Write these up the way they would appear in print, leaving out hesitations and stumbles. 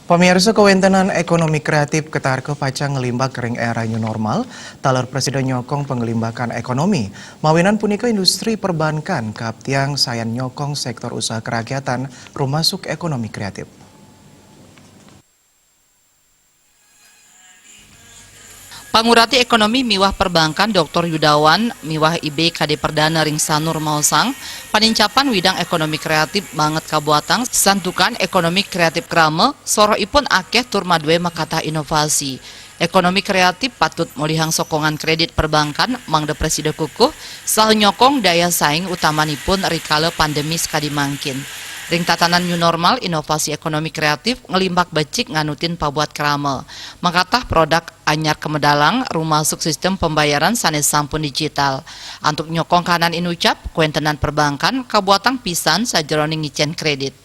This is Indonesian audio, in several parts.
Pemirsa kewentenan ekonomi kreatif ketar ke pacang ngelimbak kering era new normal, talar presiden nyokong pengelimbakan ekonomi. Mawinan punika industri perbankan kaptiang sayan nyokong sektor usaha kerakyatan rumasuk ekonomi kreatif. Pangurati Ekonomi Miwah Perbankan Dr. Yudawan Miwah IB KD Perdana Ring Sanur Mausang panincapan widang ekonomi kreatif banget kabuatang santukan ekonomi kreatif krame soro ipun akeh tur madwe makata inovasi. Ekonomi kreatif patut molihang sokongan kredit perbankan mangde presiden kukuh sah nyokong daya saing utamanipun rikala pandemi sekadi mangkin. Ring tatanan new normal inovasi ekonomi kreatif ngelimbak becik nganutin pabuat krame. Makatah produk anyar kemedalang rumasuk sistem pembayaran sanes sampun digital. Antuk nyokong kanan inucap kuentenan perbankan kabuatang pisan sajeroning ngicen kredit.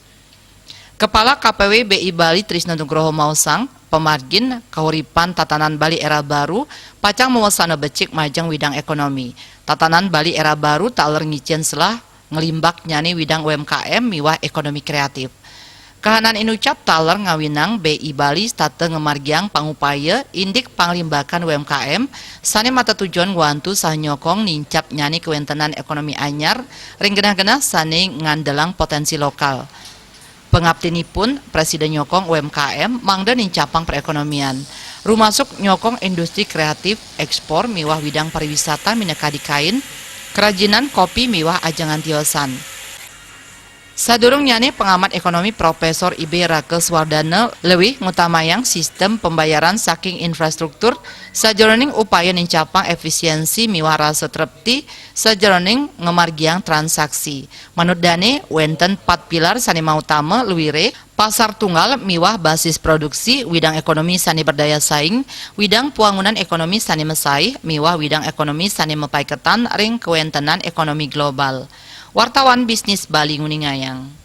Kepala KPW BI Bali Trisno Nugroho Mausang pemargin kahuripan tatanan Bali era baru pacang mewasana becik majang widang ekonomi. Tatanan Bali era baru tak ngicen selah ngelimbak nyani widang UMKM miwah ekonomi kreatif. Kahanan inucap taler ngawinang BI Bali state ngemargiang pangupaya indik panglimbakan UMKM sane mata tujuan guantu sah nyokong nincap nyani kewentenan ekonomi anyar ring genah-genah sane ngandelang potensi lokal. Pengabdinipun presiden nyokong UMKM mangda nincapang perekonomian. Rumasuk nyokong industri kreatif ekspor miwah widang pariwisata mineka dikain kerajinan kopi miwah ajangan tiosan. Sadurung nyane pengamat ekonomi Profesor IB Rake Swardana leuwih ngutamayang sistem pembayaran saking infrastruktur sajeroning upaya nincapang efisiensi miwah rasa trepti sajeroning ngemargiang transaksi. Manut dane wenten 4 pilar sanema utama luwire pasar tunggal miwah basis produksi, widang ekonomi sani berdaya saing, widang puangunan ekonomi sani mesai, miwah widang ekonomi sani mepaiketan ring kewentenan ekonomi global. Wartawan Bisnis Bali Nguningayang.